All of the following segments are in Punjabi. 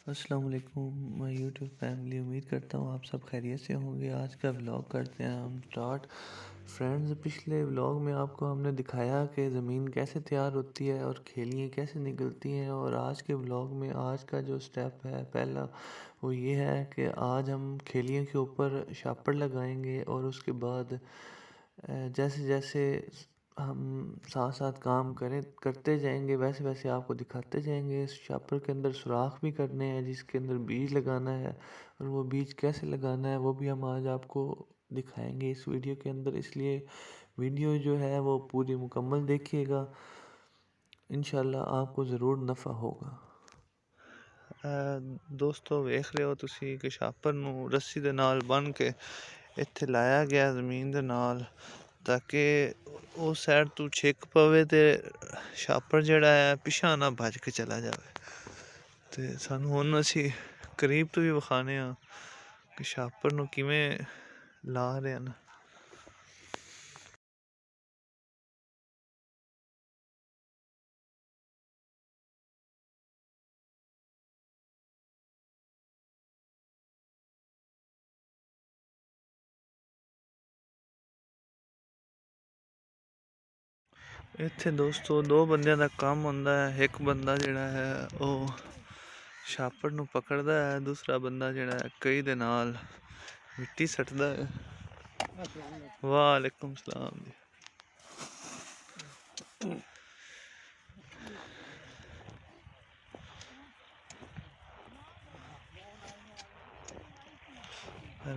السلام علیکم یوٹیوب فیملی، امید کرتا ہوں آپ سب خیریت سے ہوں گے۔ آج کا ولاگ کرتے ہیں ہم سٹارٹ۔ فرینڈز، پچھلے ولاگ میں آپ کو ہم نے دکھایا کہ زمین کیسے تیار ہوتی ہے اور کھیلیاں کیسے نکلتی ہیں، اور آج کے ولاگ میں آج کا جو سٹیپ ہے پہلا وہ یہ ہے کہ آج ہم کھیلیوں کے اوپر شاپر لگائیں گے، اور اس کے بعد جیسے جیسے ہم ساتھ ساتھ کام کرتے جائیں گے ویسے ویسے آپ کو دکھاتے جائیں گے۔ اس شاپر کے اندر سوراخ بھی کرنے ہیں جس کے اندر بیج لگانا ہے، اور وہ بیج کیسے لگانا ہے وہ بھی ہم آج آپ کو دکھائیں گے اس ویڈیو کے اندر، اس لیے ویڈیو جو ہے وہ پوری مکمل دیکھیے گا، انشاءاللہ آپ کو ضرور نفع ہوگا۔ دوستو ویکھ رہے ہو تسی کہ شاپر نو رسی دے نال بن کے اتھے لایا گیا زمین دے نال، تاکہ اس سائڈ تو چھک پوے تے شاپر جڑا ہے پیچھے نہ بھج کے چلا جاوے۔ تے سانو ہن اسی قریب تو بھی وکھانے ہاں کہ شاپر نو کیویں لا رہے ہیں۔ اتھے دوستو دو بندیاں دا کام ہوندا ہے، ایک بندہ جڑا ہے او شاپر نو پکڑدا ہے، دوسرا بندہ جڑا ہے کئی دے نال مٹی سٹدا ہے۔ وعلیکم السلام جی۔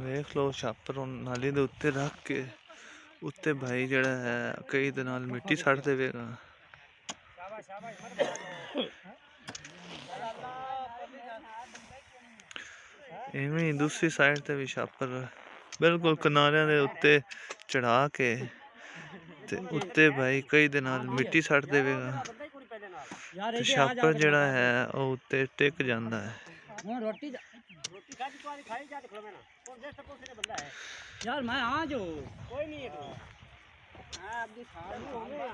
ویکھ لو شاپر ہن نالی دے اتے رکھ کے اتے بھائی جڑا ہے کئی دے نال مٹی سٹ دے گا۔ ایویں دوسری سائڈ تے بھی شاپر بالکل کناریاں دے اتے چڑھا کے تے اتے بھائی کئی دے نال مٹی سٹ دے گا، تے شاپر جڑا ہے او اتے ٹک جاندا ہے۔ یار میں آ جو کوئی نہیں ہے تو ہاں اب دی کھال ہو گیا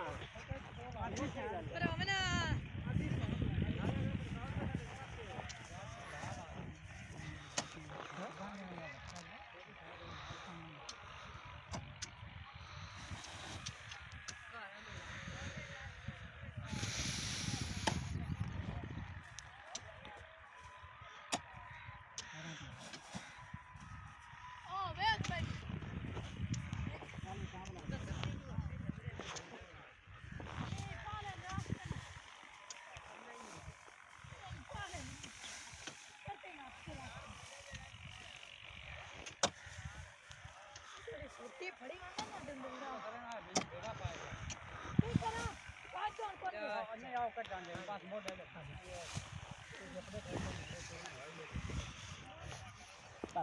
بس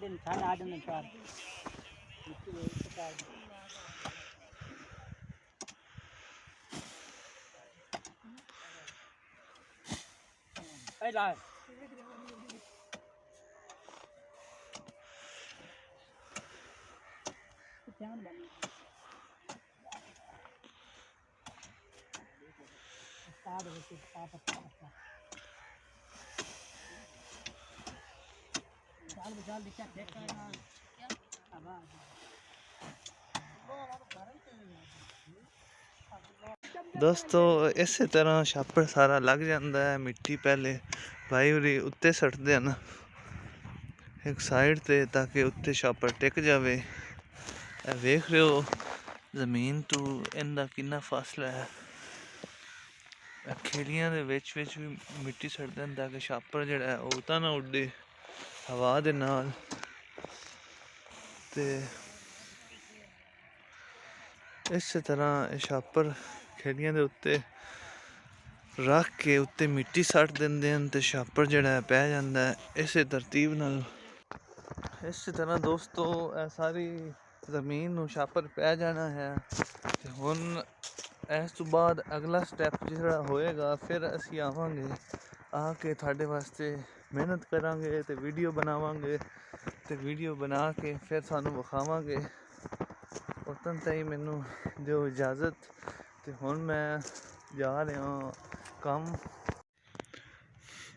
دن آ جانے دوستو اسی طرح شاپر سارا لگ جاندہ ہے۔ مٹی پہلے بھائی ہوری اتے سٹ دے نا ایک سائڈ تے تاکہ اتے شاپر ٹک جاوے۔ ویکھ رہے ہو زمین تو اندہ کنا فاصلہ ہے۔ کھیلیاں دے وچ بھی مٹی سٹ دیں تاکہ شاپر جڑا ہے اوتا نہ اڈے ہوا دے نال۔ تے اس طرح شاپر کھیلیاں دے اتے رکھ کے اتے مٹی سٹ دیندے ہیں تے شاپر جڑا ہے پہ جاندہ ہے اسی ترتیب نال۔ اس طرح دوستو ساری زمین نو شاپر پہ جانا ہے۔ ہن اس تو بعد اگلا سٹیپ جڑا ہوئے گا پھر اسی آواں گے، آ کے تھاڑے واسطے محنت کران گے تے ویڈیو بناواں گے، تے ویڈیو بنا کے پھر سانو وکھاواں گے۔ اتن تائی مینوں دیو اجازت، تے ہن میں جا رہا ہاں کم۔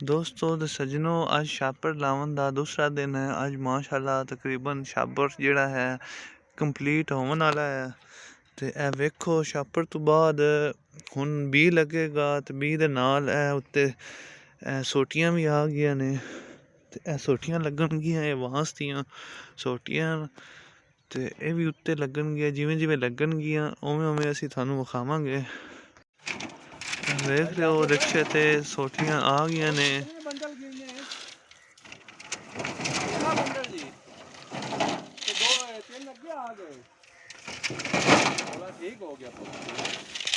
دوستو تے سجنو اج شاپر لاون دا دوسرا دن ہے. اج ماشاءاللہ تقریباً شاپر جڑا ہے کمپلیٹ ہون والا ہے. تے اے ویکھو شاپر تو بعد ہن بی لگے گا تے بی دے نال اے اُتے سوٹیاں بھی آ گئیاں نے. تے اے سوٹیاں لگن گیاں, اے وانس دیاں سوٹیاں تے اے بھی اُتے لگن گیاں. جویں جویں لگن گیاں اوویں اوویں اسی تھانوں وکھاواں گے. ویکھ لو رکشے تے سوٹیاں آ گئیاں نے.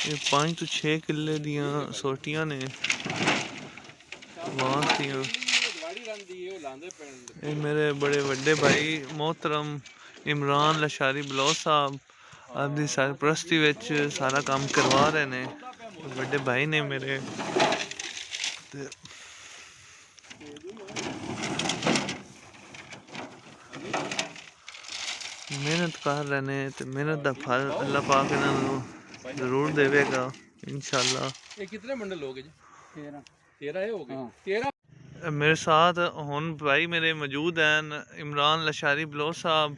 یہ 5 تو 6 کلے دیاں سوٹیاں نے وانس دیاں. یہ میرے بڑے وڈے بھائی محترم عمران لشاری بلوچ صاحب آپ دی سرپرستی وچ سارا کام کروا رہے نے. بڑے بھائی نے میرے محنت کر رہے نے تے محنت دا پھل اللہ پاک انہاں نوں ضرور دے گا انشاءاللہ. یہ کتنے منڈل ہو گئے جی؟ 13 ہو گئے. 13 میرے ساتھ ہن بھائی میرے موجود ہیں عمران لشاری بلوچ صاحب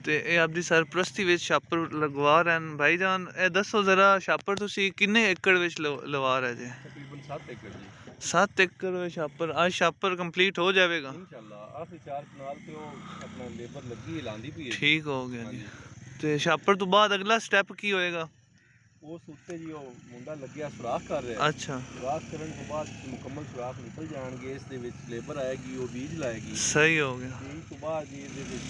تے اے آپ دی سرپرستی وچ شاپر لگوا رہے ہیں. بھائی جان اے دسو ذرا شاپر تسی کنے ایکڑ وچ لوا رہے جے؟ تقریباً 7 ایکڑ جی. 7 ایکڑ شاپر. اج شاپر کمپلیٹ ہو جاوے گا انشاءاللہ. آخری 4 کنال تے او اپنا لیبر لگی لاندی پئی ہے. ٹھیک ہو گیا جی. تے شاپر تو بعد اگلا سٹیپ کی ہوئے گا؟ اس اتنے جی وہ منڈا لگیا سوراخ کر رہا ہے. اچھا سوراخ کرنے کے بعد مکمل سوراخ نکل جان گے. اس دے وچ لیبر آئے گی, وہ بیج لائے گی. صحیح ہو گیا. بیج تو بعد جی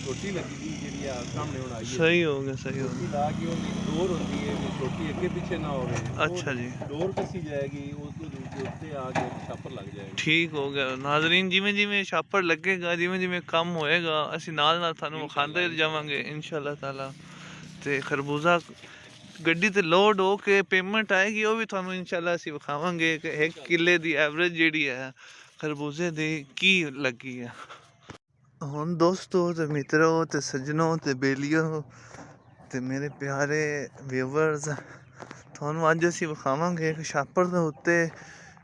چھوٹی لگی دی جی سامنے ہوں آئی ہے. صحیح ہو گیا. صحیح ہو چھوٹی گیا. لا کے وہ ڈور ہوتی ہے کہ چھوٹی اگے پیچھے نہ ہوئے. اچھا جی. ڈور کسی جائے گی اس کو اتنے آ کے شاپر لگ جائے گا. ٹھیک ہو گیا. ناظرین جویں جویں شاپر لگے گا جویں جویں کم ہوئے گا اسی نال نال تھانوں وکھاندے جاواں گے انشاءاللہ تعالی. تے خربوزہ گڈی تے لوڈ ہو کے پیمنٹ آئے گی وہ بھی تھانوں انشاءاللہ اسی وکھاواں گے کہ 1 کلے دی ایوریج جیڑی ہے خربوزے دی کی لگی ہے. ہن دوستو تے مترو تے سجنوں تے بیلیو تے میرے پیارے ویورز تھانوں اج اسی وکھاواں گے کہ شاپر دے اوتے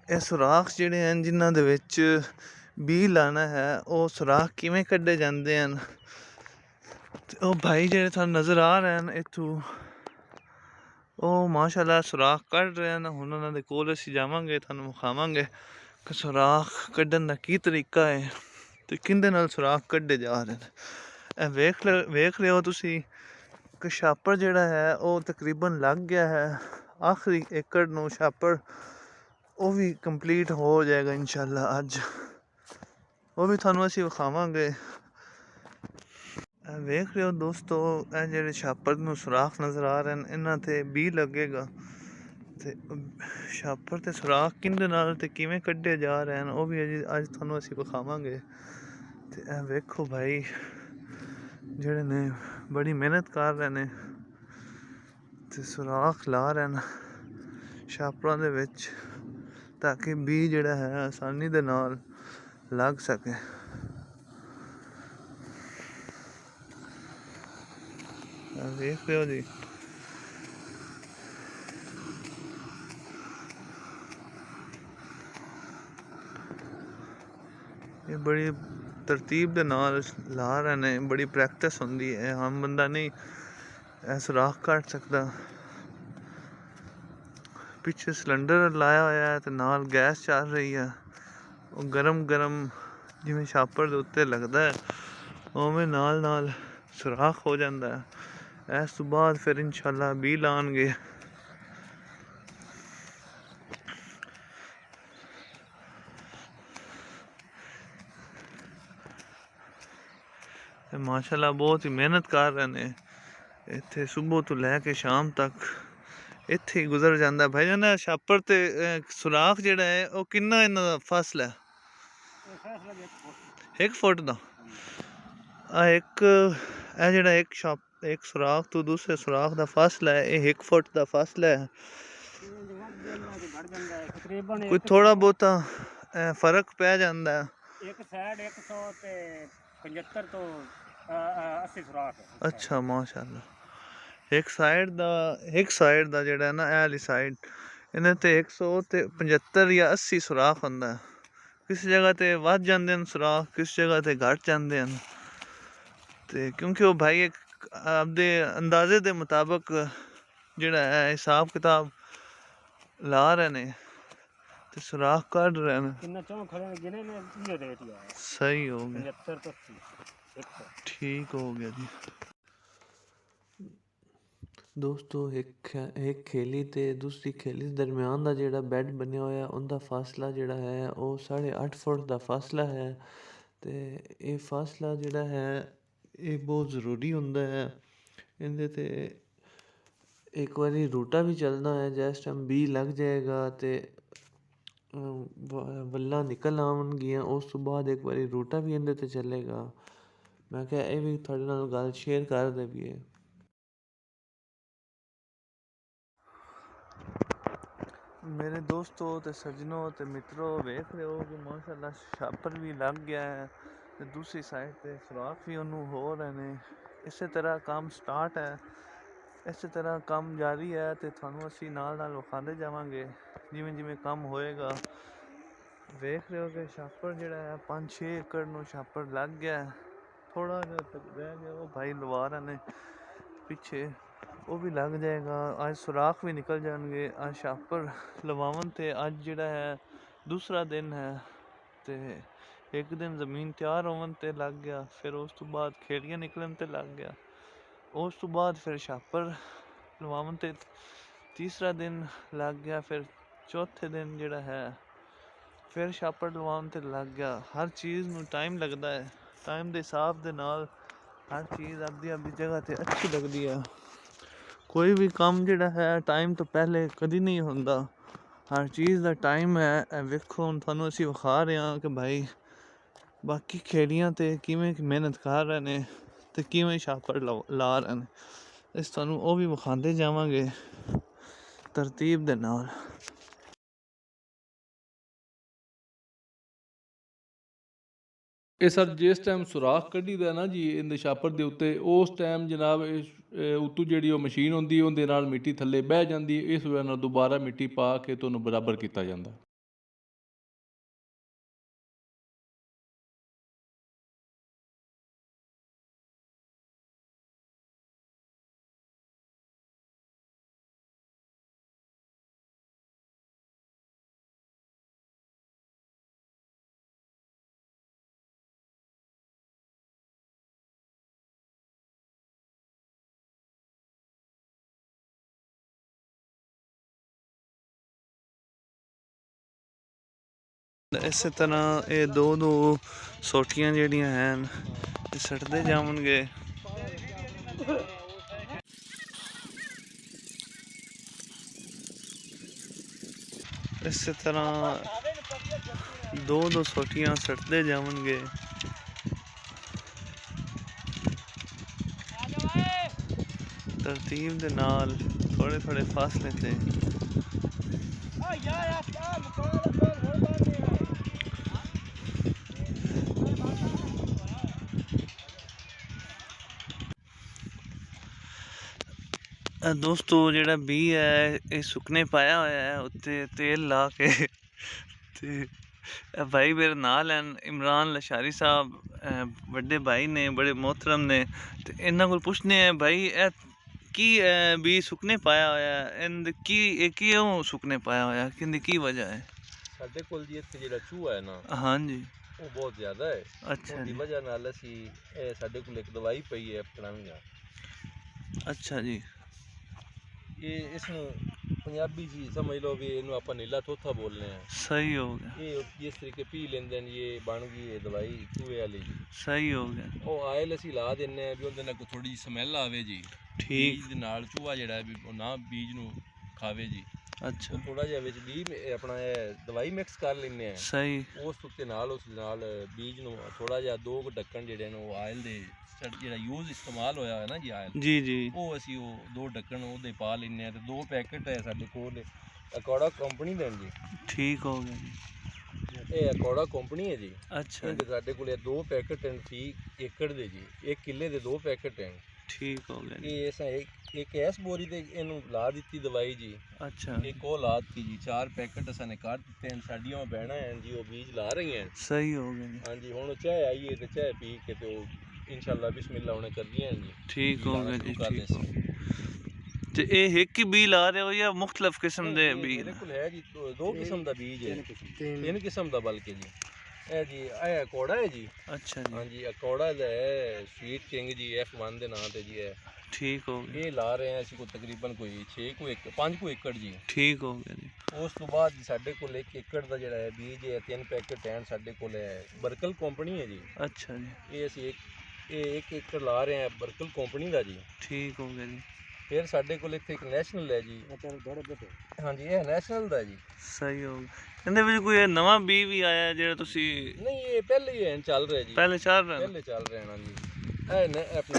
اے سوراخ جڑے ہیں جنہاں دے وچ بی لانا ہے او سوراخ کیویں کڈے جاندے ہیں. او بھائی جڑے تھانوں نظر آ رہے ہیں اتھوں او ماشاءاللہ سوراخ کڈ رہے ہیں. ہن انہاں دے کول اسی جاواں گے تھانوں وکھاواں گے کہ سوراخ کڈن دا کی طریقہ ہے تے کندے نال سوراخ کڈے جا رہے ہیں. اے ویکھ رہے ہو تسی کہ شاپر جڑا ہے او تقریباً لگ گیا ہے. آخری ایکڑ نو شاپر وہ بھی کمپلیٹ ہو جائے گا انشاءاللہ اج. وہ بھی تھانوں اسی وکھاواں گے. ویکھ رہے ہو دوستو اے جڑے شاپر نوں سوراخ نظر آ رہے ہیں انہاں تے بی لگے گا تے شاپر تے سوراخ کندے نال تے کیویں کڈے جا رہے ہیں وہ بھی اج تھانوں اسی وکھاواں گے. تے اے ویکھو بھائی جڑے نے بڑی محنت کر رہے نے تے سوراخ لا رہے ہیں شاپراں دے وچ تاکہ بی جڑا ہے آسانی دے نال لگ سکے. دیکھ رہے ہو جی یہ بڑی ترتیب دے نال لا رہے نے. بڑی پریکٹس ہوندی ہے. عام بندہ نہیں سوراخ کٹ سکدا. پیچھے سلنڈر لایا ہوا ہے تے نال گیس چل رہی ہے. وہ گرم گرم جویں شاپر دے اوتے لگدا ہے اوویں نال نال سوراخ ہو جاندا ہے. اس تو بعد پھر انشاءاللہ بی لان گے. ماشاءاللہ بہت ہی محنت کر رہے نے. اتھے صبح تو لے کے شام تک اتھے ہی گزر جاندہ ہے. بھائی جانا شاپر تے سوراخ جڑا ہے وہ کنا انہاں دا فاصلہ ہے؟ 1 فٹ دا. ایک اے جڑا ایک سوراخ تو دوسرے سوراخ دا فاصلہ ہے یہ 1 فٹ دا فاصلہ ہے. کوئی تھوڑا بہتا فرق پہ جاندہ ہے. ایک سائڈ 175 تو 80 سوراخ ہے. اچھا ماشاءاللہ. ایک سائڈ دا جڑا ہے نا اے والی سائڈ انہیں تے 175 یا 80 سوراخ ہوندا ہے. किसी जगह ते वध जाते हैं सुराख, किसी जगह ते घट जाते हैं। तो क्योंकि वो भाई एक आपदे अंदाजे के मुताबिक जिहड़ा है हिसाब किताब ला रहे ने ते सुराख कढ रहे हैं। किन्ना चौं खड़े ने गिने ने ये रेट ही आया सही हो गया, 75 तो 80 100। ठीक हो गया जी। दोस्तों एक खेली ते दूसरी खेली दे दरम्यान दा जेह्ड़ा बैड बनया होया उनदा फासला जेह्ड़ा है वो 8.5 फुट दा फासला है। ते ये फासला जेह्ड़ा है ये बहुत ज़रूरी हुंदा है। इहदे ते एक बारी रूटा भी चलना है, जिस टाइम बी लग जाएगा ते वल्लां निकल आवनगियां, उस तो बाद एक बारी रूटा भी इहदे ते चलेगा। मैं क्या ये भी थोड़े नाल गल शेयर कर देवीए। मेरे दोस्तों ते सज्जनों ते मित्रों, वेख रहे हो कि माशाल्लाह छापर भी लग गया है ते दूसरी साइड ते सुराख भी उन्होंने हो रहे ने। इसी तरह काम स्टार्ट है, इसी तरह काम जारी है ते थानू असी नाल विखांदे जावांगे जिवें जिवें काम होएगा। वेख रहे हो कि छापर जिहड़ा है 5-6 एकड़ नू छापर लग गया है, थोड़ा जिहा तक रह गया वो भाई लवा रहे ने पिछे, वो भी लग जाएगा। आज सुराख भी निकल जाएंगे। आज छापर लवावन ते आज जिहड़ा है दूसरा दिन है ते एक दिन ज़मीन तैयार होवन ते लग गया, फिर उस तो बाद खेड़ियाँ निकलन ते लग गया, उस तो बाद फिर छापर लवावन ते तीसरा दिन लग गया, फिर चौथे दिन जिहड़ा है फिर छापर लवावन ते लग गया। हर चीज़ नू टाइम लगता है, टाइम दे हिसाब दे नाल हर चीज़ अपनी अपनी जगह ते अच्छी लगती है। कोई भी काम जिहड़ा है टाइम तो पहले कदी नहीं होंदा, हर चीज़ दा टाइम है। वेखो हुण तुहानू असी विखा रहे हां कि भाई बाकी खेड़ियां ते किवें मेहनत कर रहे ने ते किवें छापर ला रहे ने, इस तुहानू वो भी विखांदे जावांगे तरतीब दे नाल। ਇਹ ਸਰ ਜਿਸ ਟਾਈਮ ਸੁਰਾਖ ਕੱਢੀਦਾ ਨਾ ਜੀ ਇਹਦੇ ਛਾਪਰ ਦੇ ਉੱਤੇ, ਉਸ ਟਾਈਮ ਜਨਾਬ ਉੱਤੋਂ ਜਿਹੜੀ ਉਹ ਮਸ਼ੀਨ ਹੁੰਦੀ ਉਹਦੇ ਨਾਲ ਮਿੱਟੀ ਥੱਲੇ ਬਹਿ ਜਾਂਦੀ, ਇਸ ਵਜ੍ਹਾ ਨਾਲ ਦੁਬਾਰਾ ਮਿੱਟੀ ਪਾ ਕੇ ਤੁਹਾਨੂੰ ਬਰਾਬਰ ਕੀਤਾ ਜਾਂਦਾ। इस तरह ये दो सोटियां ਜਿਹੜੀਆਂ ਹਨ ਸੜਦੇ ਜਾਵਣਗੇ। इस तरह दो सोटियां सड़ते जावणगे। तरतीब दे नाल थोड़े थोड़े फासले ते दोस्तों जेड़ा बी है ये सुकने पाया होया है उत्ते तेल ला के ते भाई मेरे नाल हैं इमरान लशारी साहब, बड़े भाई ने, बड़े मोहतरम ने। ते इन्हां कोल पुछने हैं भाई की बी सुकने पाया होया है, क्यों सुकने पाया होया, किंदी की वजह है? ਸਾਡੇ ਕੋਲ ਜੀ ਇੱਥੇ ਜਿਹੜਾ ਚੂਹਾ ਹੈ ਨਾ, हाँ जी, ਉਹ ਬਹੁਤ ਜ਼ਿਆਦਾ ਹੈ। अच्छा ਉਹਦੀ जी, ਵਜ੍ਹਾ ਨਾਲ ਅਸੀਂ ਸਾਡੇ ਕੋਲ ਇੱਕ ਦਵਾਈ ਪਈ ਹੈ ਪਟਣਾਵੀਆਂ। अच्छा जी, ਇਹ ਇਸ ਨੂੰ ਪੰਜਾਬੀ ਜੀ ਸਮਝ ਲਓ ਵੀ ਇਹਨੂੰ ਆਪਾਂ ਨੀਲਾ ਤੋਤਾ ਬੋਲਦੇ ਹਾਂ। सही हो गया, ਇਹ ਜਿਸ ਤਰੀਕੇ ਪੀ ਲੈਂਦੇ ਨੇ ਇਹ ਬਣ ਗਈ ਇਹ ਦਵਾਈ ਚੂਹੇ ਵਾਲੀ ਜੀ। सही हो गया, ਉਹ ਆਇਲ ਅਸੀਂ ਲਾ ਦਿੰਦੇ ਹਾਂ ਵੀ ਉਹਦੇ ਨਾਲ ਕੋਈ ਥੋੜੀ ਜਿਹੀ ਸਮੈਲ ਆਵੇ ਜੀ, ठीक, ਬੀਜ ਦੇ ਨਾਲ ਚੂਹਾ ਜਿਹੜਾ ਵੀ ਉਹ ਨਾ ਬੀਜ ਨੂੰ ਖਾਵੇ ਜੀ। अच्छा, ਉਹ ਥੋੜਾ ਜਿਹਾ ਵਿੱਚ ਆਪਣਾ ਇਹ ਦਵਾਈ ਮਿਕਸ ਕਰ ਲੈਂਦੇ ਹਾਂ। सही, ਉਸ ਉੱਤੇ ਨਾਲ ਉਸ ਨਾਲ ਬੀਜ ਨੂੰ ਥੋੜਾ ਜਿਹਾ 2 ਢੱਕਣ ਜਿਹੜੇ ਨੇ ਉਹ ਆਇਲ ਦੇ ਜਿਹੜਾ ਯੂਜ਼ ਇਸਤੇਮਾਲ ਹੋਇਆ ਹੈ ਨਾ ਜੀ ਆਇਲ, जी जी, ਉਹ ਅਸੀਂ ਉਹ 2 ਢੱਕਣ ਉਹਦੇ ਪਾ ਲੈਂਦੇ ਹਾਂ। ਤੇ 2 ਪੈਕਟ ਹੈ ਸਾਡੇ ਕੋਲ ਅਕੌੜਾ ਕੰਪਨੀ ਦੇ ਜੀ। ठीक हो गया जी, ਇਹ ਅਕੌੜਾ ਕੰਪਨੀ ਹੈ ਜੀ। अच्छा ਇਹਦੇ ਸਾਡੇ ਕੋਲ 2 ਪੈਕਟ ਹਨ ਫੀ ਏਕੜ ਦੇ ਜੀ, 1 ਕਿੱਲੇ ਦੇ 2 ਪੈਕਟ ਹਨ। ਠੀਕ ਹੋ ਗਿਆ ਜੀ। ਇਹ ਅਸਾਂ ਇੱਕ ਇਸ ਬੋਰੀ ਤੇ ਇਹਨੂੰ ਲਾ ਦਿੱਤੀ ਦਵਾਈ ਜੀ, ਅੱਛਾ ਇੱਕ ਉਹ ਲਾ ਦਿੱਤੀ ਜੀ, 4 ਪੈਕਟ ਅਸਾਂ ਨੇ ਕੱਢ ਦਿੱਤੇ ਹਨ। ਸਾਡੀਆਂ ਬਹਿਣਾ ਹਨ ਜੀ, ਉਹ ਬੀਜ ਲਾ ਰਹੀਆਂ ਹਨ। ਸਹੀ ਹੋ ਗਿਆ ਜੀ। ਹਾਂਜੀ ਹੁਣ ਚਾਹ ਆਈਏ ਤੇ ਚਾਹ ਪੀ ਕੇ ਤੇ ਉਹ ਇਨਸ਼ਾਅੱਲਾ ਬਿਸਮਿਲ੍ਲਾ ਉਹਨੇ ਕਰਦੀਆਂ ਹਨ ਜੀ। ਠੀਕ ਹੋ ਗਿਆ ਜੀ, ਕਰ ਠੀਕ ਹੋ ਤੇ ਇਹ ਇੱਕ ਹੀ ਬੀ ਲਾ ਰਹੇ ਹੋ ਜਾਂ ਮੁxtਲਫ ਕਿਸਮ ਦੇ ਬੀ? ਮੇਰੇ ਕੋਲ ਹੈ ਜੀ ਦੋ ਕਿਸਮ ਦਾ ਬੀਜ ਹੈ, 3 ਕਿਸਮ ਦਾ ਬਲਕਿ ਜੀ। ਇਹ ਜੀ ਇਹ ਕੋੜਾ ਹੈ ਜੀ। ਅੱਛਾ ਜੀ, ਹਾਂਜੀ ਇਹ ਕੋੜਾ ਦਾ ਹੈ, ਸਵੀਟ ਕਿੰਗ ਜੀ F1 ਦੇ ਨਾਂ ਤੇ ਜੀ ਹੈ। ਠੀਕ ਹੋ ਗਿਆ, ਇਹ ਲਾ ਰਹੇ ਹਾਂ ਅਸੀਂ ਕੋਈ ਤਕਰੀਬਨ ਕੋਈ 5 ਏਕੜ ਜੀ। ਠੀਕ ਹੋ ਗਿਆ ਜੀ। ਉਸ ਤੋਂ ਬਾਅਦ ਜੀ ਸਾਡੇ ਕੋਲ 1 ਏਕੜ ਦਾ ਜਿਹੜਾ ਹੈ ਬੀਜ ਹੈ, 3 ਪੈਕਟ ਹਨ ਸਾਡੇ ਕੋਲ ਹੈ। ਬਰਕਲ ਕੰਪਨੀ ਹੈ ਜੀ। ਅੱਛਾ ਜੀ, ਇਹ ਅਸੀਂ 1 ਏਕੜ ਲਾ ਰਹੇ ਹਾਂ ਬਰਕਲ ਕੰਪਨੀ ਦਾ ਜੀ। ਠੀਕ ਹੋ ਗਿਆ ਜੀ। ਫਿਰ ਸਾਡੇ ਕੋਲ ਇੱਥੇ ਇੱਕ ਨੈਸ਼ਨਲ ਹੈ ਜੀ। ਹਾਂਜੀ ਇਹ ਨੈਸ਼ਨਲ ਦਾ ਜੀ। ਸਹੀ ਹੋ ਗਿਆ। ਇਹਦੇ ਵਿੱਚ ਕੋਈ ਨਵਾਂ ਬੀ ਵੀ ਆਇਆ ਜਿਹੜਾ ਤੁਸੀਂ ਨਹੀਂ ਇਹ ਪਹਿਲੇ ਹੀ ਐਨ ਚੱਲ ਰਿਹਾ ਜੀ, ਪਹਿਲੇ ਚੱਲ ਰਹੇ ਪਹਿਲੇ ਚੱਲ ਰਿਹਾ ਨਾ ਜੀ। ਇਹ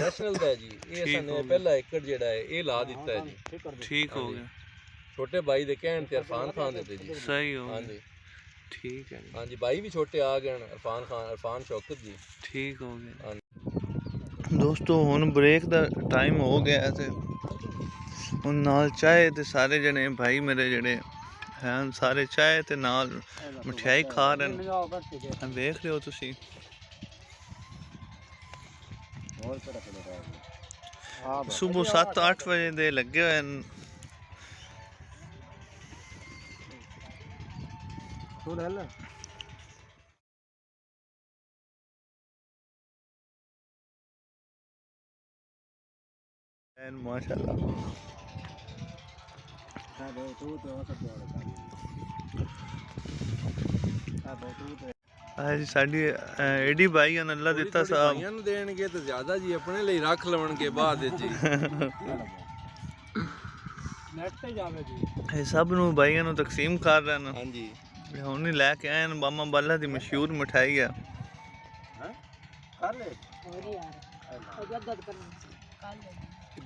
ਨੈਸ਼ਨਲ ਦਾ ਹੈ ਜੀ। ਇਹ ਠੀਕ ਅਸਾਂ ਹੋ ਨੇ ਗਿਆ। ਪਹਿਲਾ ਏਕੜ ਜਿਹੜਾ ਹੈ ਇਹ ਲਾ ਦਿੱਤਾ ਹੈ ਜੀ। ਠੀਕ ਹੋ ਹਾਂਜੀ। ਗਿਆ, ਛੋਟੇ ਭਾਈ ਦੇ ਕਹਿਣ ਤੇ ਇਰਫਾਨ ਖਾਨ ਦੇ ਤੇ ਜੀ। ਸਹੀ ਹੋ ਗਿਆ, ਹਾਂਜੀ ਠੀਕ ਹੈ ਜੀ, ਹਾਂਜੀ ਭਾਈ ਵੀ ਛੋਟੇ ਆ ਗਏ ਹਨ, ਇਰਫਾਨ ਸ਼ੌਕਤ ਜੀ। ਠੀਕ ਹੋ ਗਿਆ। ਹਾਂਜੀ। ਦੋਸਤੋ ਹੁਣ ਬ੍ਰੇਕ ਦਾ ਟਾਈਮ ਹੋ ਗਿਆ ਤੇ ਹੁਣ ਨਾਲ ਚਾਹ ਤੇ ਸਾਰੇ ਜਣੇ ਭਾਈ ਮੇਰੇ ਜਿਹੜੇ ਹਨ ਸਾਰੇ ਚਾਹ ਤੇ ਨਾਲ ਮਠਿਆਈ ਖਾ ਰਹੇ ਨੇ। ਵੇਖ ਰਹੇ ਹੋ ਤੁਸੀਂ। ਸੁਬਹ 7-8 ਵਜੇ ਦੇ ਲੱਗੇ ਹੋਏ ਨੇ। ਮਾਸ਼ਾਅੱਲਾ ਜੀ ਸਾਡੀ ਏਡੀ ਭਾਈ ਹਨ ਅੱਲਾ ਦਿੱਤਾ ਸਾਹਿਬ ਭਾਈਆਂ ਨੂੰ ਦੇਣਗੇ ਤੇ ਜ਼ਿਆਦਾ ਜੀ, ਆਪਣੇ ਲਈ ਰੱਖ ਲਵਣਗੇ ਬਾਅਦ ਵਿੱਚ ਜੀ। ਇਹ ਸਭ ਨੂੰ ਭਾਈਆਂ ਨੂੰ ਤਕਸੀਮ ਕਰ ਰਹੇ ਨੇ। ਹਾਂਜੀ ਹੁਣ ਹੀ ਲੈ ਕੇ ਆਏ ਨੇ ਮਾਮਾ ਬਾਲਾ ਦੀ ਮਸ਼ਹੂਰ ਮਠਾਈ ਆ।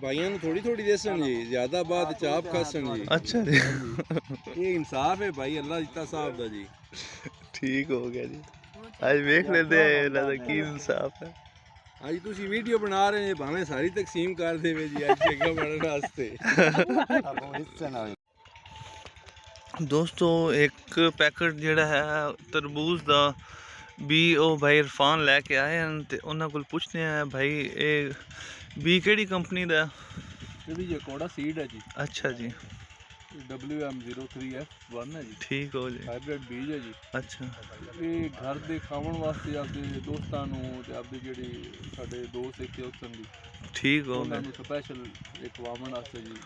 ਭਾਈਆਂ ਨੂੰ ਥੋੜੀ ਥੋੜੀ ਦੇਸਣ ਜੀ, ਜ਼ਿਆਦਾ ਬਾਅਦ ਚ ਆਪ ਖਾਸਣ ਜੀ। ਅੱਛਾ ਜੀ, ਇਹ ਇਨਸਾਫ ਹੈ ਭਾਈ ਅੱਲਾ ਦਿੱਤਾ ਸਾਹਿਬ ਦਾ ਜੀ। ਠੀਕ ਹੋ ਗਿਆ ਜੀ। ਅੱਜ ਵੇਖ ਲੈਂਦੇ ਆ ਇਹਨਾਂ ਦਾ ਕੀ ਇਨਸਾਫ ਹੈ। ਅੱਜ ਤੁਸੀਂ ਵੀਡੀਓ ਬਣਾ ਰਹੇ ਹੋ, ਭਾਵੇਂ ਸਾਰੀ ਤਕਸੀਮ ਕਰ ਦੇਵੇ ਜੀ ਅੱਜ ਜਗ੍ਹਾ ਬਣਨ ਵਾਸਤੇ। ਦੋਸਤੋ ਇੱਕ ਪੈਕਟ ਜਿਹੜਾ ਹੈ ਤਰਬੂਜ਼ ਦਾ ਵੀ ਉਹ ਭਾਈ ਇਰਫਾਨ ਲੈ ਕੇ ਆਏ ਹਨ ਤੇ ਉਹਨਾਂ ਕੋਲ ਪੁੱਛਦੇ ਆ ਭਾਈ ਇਹ ਵੀ ਕਿਹੜੀ ਕੰਪਨੀ ਦਾ? ਇਹ ਵੀ ਜੇ ਕੋੜਾ ਸੀਡ ਹੈ ਜੀ। ਅੱਛਾ ਜੀ, WM03F1 ਹੈ ਜੀ। ਠੀਕ ਹੋ ਜੀ, ਹਾਈਬ੍ਰਿਡ ਬੀਜ ਹੈ ਜੀ। ਅੱਛਾ ਇਹ ਘਰ ਦੇ ਖਾਵਣ ਵਾਸਤੇ ਆਪਦੇ ਦੋਸਤਾਂ ਨੂੰ ਤੇ ਆਪਦੇ ਜਿਹੜੇ ਸਾਡੇ ਦੋਸਤ ਇੱਥੇ ਉਸਨ ਦੀ ਠੀਕ ਹੋ ਉਹਨਾਂ ਗਿਆ, ਨੂੰ ਸਪੈਸ਼ਲ ਇੱਕ ਵਾਵਣ ਵਾਸਤੇ ਜੀ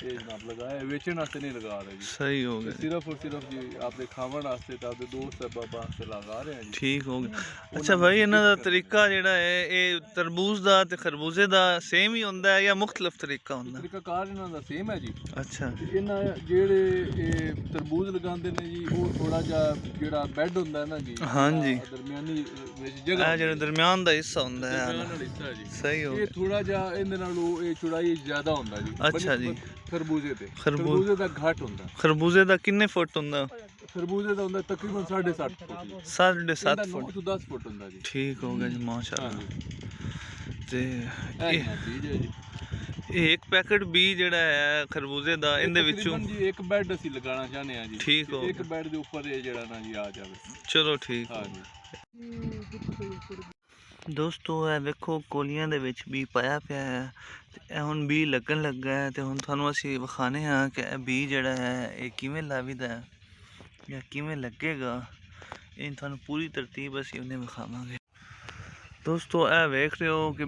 ਇਹ ਜਨਾਬ ਲਗਾਇਆ, ਵੇਚਣ ਵਾਸਤੇ ਨਹੀਂ ਲਗਾ ਰਹੇ ਜੀ। ਸਹੀ ਹੋ ਗਿਆ, ਸਿਰਫ ਔਰ ਸਿਰਫ ਜੀ ਆਪਦੇ ਖਾਵਣ ਵਾਸਤੇ ਤੇ ਆਪਦੇ ਦੋਸਤ ਅਹਿਬਾਬਾਂ ਵਾਸਤੇ ਲਗਾ ਰਹੇ ਹਾਂ ਜੀ। ਠੀਕ ਹੋ ਗਿਆ। ਅੱਛਾ ਭਾਈ ਇਹਨਾਂ ਦਾ ਤਰੀਕਾ ਜਿਹੜਾ ਹੈ ਇਹ ਤਰਬੂਜ਼ ਦਾ ਤੇ ਖਰਬੂਜ਼ੇ ਦਾ ਸੇਮ ਹੀ ਹੁੰਦਾ ਹੈ ਜਾਂ ਮੁxtਲਫ ਤਰੀਕਾ ਹੁੰਦਾ? ਤਰੀਕਾਕਾਰ ਇਹਨਾਂ ਦਾ ਸੇਮ ਹੈ ਜੀ। ਅੱਛਾ ਤੇ ਇਹਨਾਂ ਜਿਹੜੇ ਇਹ ਤਰਬੂਜ਼ ਲਗਾਉਂਦੇ ਨੇ ਜੀ, ਉਹ ਥੋੜਾ ਜਿਹਾ ਜਿਹੜਾ ਬੈੱਡ ਹੁੰਦਾ ਹੈ ਨਾ ਜੀ, ਹਾਂਜੀ, ਦਰਮਿਆਨੀ ਵਿੱਚ ਜਗ੍ਹਾ ਇਹ ਜਿਹੜਾ ਦਰਮਿਆਨ ਦਾ ਹਿੱਸਾ ਹੁੰਦਾ ਹੈ। ਦਰਮਿਆਨ ਵਾਲਾ ਹਿੱਸਾ ਜੀ, ਸਹੀ ਹੋ ਇਹ ਗਿਆ, ਥੋੜਾ ਜਿਹਾ ਇਹਦੇ ਨਾਲੋਂ ਇਹ ਚੌੜਾਈ ਜ਼ਿਆਦਾ ਹੁੰਦਾ ਜੀ। ਅੱਛਾ ਜੀ। ਖਰਬੂਜ਼ੇ ਤੇ ਖਰਬੂਜ਼ੇ ਦਾ ਘੱਟ ਹੁੰਦਾ। ਖਰਬੂਜ਼ੇ ਦਾ ਕਿੰਨੇ ਫੁੱਟ ਹੁੰਦਾ? ਖਰਬੂਜ਼ੇ ਦਾ ਹੁੰਦਾ ਤਕਰੀਬਨ 7.5 ਫੁੱਟ ਜੀ। 7.5 9 ਫੁੱਟ। ਤੋਂ 10 ਫੁੱਟ ਹੁੰਦਾ ਜੀ। ਠੀਕ ਹੋ ਗਿਆ ਜੀ, ਮਾਸ਼ਾਅੱਲਾ। ਹਾਂਜੀ ਤੇ ਇਹ ਨਾ ਬੀਜ ਹੈ ਜੀ। ਇਹ ਇੱਕ ਪੈਕਟ ਵੀ ਜਿਹੜਾ ਹੈ ਖਰਬੂਜ਼ੇ ਦਾ ਇਹਦੇ ਵਿੱਚੋਂ ਤਕਰੀਬਨ ਜੀ ਇੱਕ ਬੈੱਡ ਅਸੀਂ ਲਗਾਉਣਾ ਚਾਹੁੰਦੇ ਹਾਂ ਜੀ। ਠੀਕ ਹੋ ਇੱਕ ਬੈੱਡ ਦੇ ਉੱਪਰ ਇਹ ਜਿਹੜਾ ਨਾ ਜੀ ਆ ਜਾਵੇ। ਚਲੋ ਠੀਕ। ਹਾਂਜੀ ਦੋਸਤੋ ਇਹ ਵੇਖੋ ਕੋਲੀਆਂ ਦੇ ਵਿੱਚ ਵੀ ਪਾਇਆ ਪਿਆ ਹੈ ਤੇ ਇਹ ਹੁਣ ਬੀ ਲੱਗਣ ਲੱਗਾ ਹੈ ਤੇ ਹੁਣ ਤੁਹਾਨੂੰ ਅਸੀਂ ਵਿਖਾਣੇ ਹਾਂ ਕਿ ਇਹ ਬੀ ਜਿਹੜਾ ਹੈ ਇਹ ਕਿਵੇਂ ਲਾਵੀਦਾ ਹੈ ਜਾਂ ਕਿਵੇਂ ਲੱਗੇਗਾ। ਇਹ ਤੁਹਾਨੂੰ ਪੂਰੀ ਤਰਤੀਬ ਅਸੀਂ ਉਹਨੇ ਵਿਖਾਵਾਂਗੇ। ਦੋਸਤੋ ਇਹ ਵੇਖ ਰਹੇ ਹੋ ਕਿ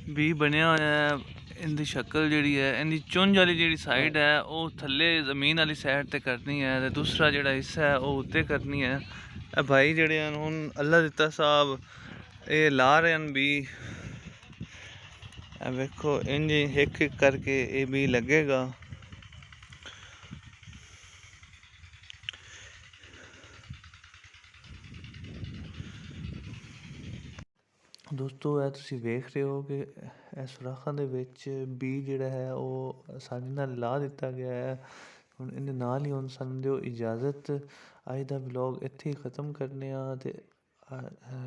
ਬੀ ਬਣਿਆ ਹੋਇਆ ਹੈ। ਇਹਦੀ ਸ਼ਕਲ ਜਿਹੜੀ ਹੈ, ਇਹਦੀ ਚੁੰਝ ਵਾਲੀ ਜਿਹੜੀ ਸਾਈਡ ਹੈ ਉਹ ਥੱਲੇ ਜ਼ਮੀਨ ਵਾਲੀ ਸਾਈਡ ਤੇ ਕਰਨੀ ਹੈ ਤੇ ਦੂਸਰਾ ਜਿਹੜਾ ਹਿੱਸਾ ਹੈ ਉਹ ਉੱਤੇ ਕਰਨੀ ਹੈ। ਇਹ ਭਾਈ ਜਿਹੜੇ ਹਨ ਹੁਣ ਅੱਲਾ ਦਿੱਤਾ ਸਾਹਿਬ ਇਹ ਲਾ ਰਹੇ ਹਨ ਵੀ। ਇਹ ਵੇਖੋ ਇੰਜ ਇੱਕ ਇੱਕ ਕਰਕੇ ਇਹ ਵੀ ਲੱਗੇਗਾ। ਦੋਸਤੋ ਇਹ ਤੁਸੀਂ ਵੇਖ ਰਹੇ ਹੋ ਕਿ ਇਹ ਸੁਰਾਖਾਂ ਦੇ ਵਿੱਚ ਬੀ ਜਿਹੜਾ ਹੈ ਉਹ ਆਸਾਨੀ ਨਾਲ ਲਾ ਦਿੱਤਾ ਗਿਆ ਹੈ। ਹੁਣ ਇਹਦੇ ਨਾਲ ਹੀ ਹੁਣ ਸਾਨੂੰ ਦਿਓ ਇਜਾਜ਼ਤ। ਅੱਜ ਦਾ ਵਲੌਗ ਇੱਥੇ ਹੀ ਖ਼ਤਮ ਕਰਨੇ ਆ ਤੇ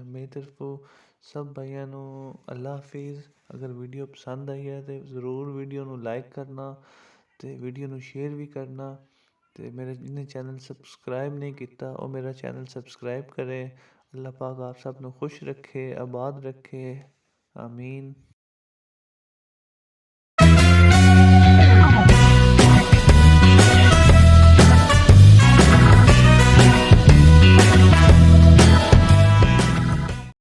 ਮੇਰੀ ਤਰਫੋਂ ਸਭ ਭਾਈਆਂ ਨੂੰ ਅੱਲਾ ਹਾਫਿਜ਼। ਅਗਰ ਵੀਡੀਓ ਪਸੰਦ ਆਈ ਹੈ ਤਾਂ ਜ਼ਰੂਰ ਵੀਡੀਓ ਨੂੰ ਲਾਈਕ ਕਰਨਾ ਅਤੇ ਵੀਡੀਓ ਨੂੰ ਸ਼ੇਅਰ ਵੀ ਕਰਨਾ, ਅਤੇ ਮੇਰੇ ਜਿਹਨੇ ਚੈਨਲ ਸਬਸਕ੍ਰਾਈਬ ਨਹੀਂ ਕੀਤਾ ਉਹ ਮੇਰਾ ਚੈਨਲ ਸਬਸਕ੍ਰਾਈਬ ਕਰੇ। اللہ پاک آپ سب کو خوش رکھے، آباد رکھے، آمین۔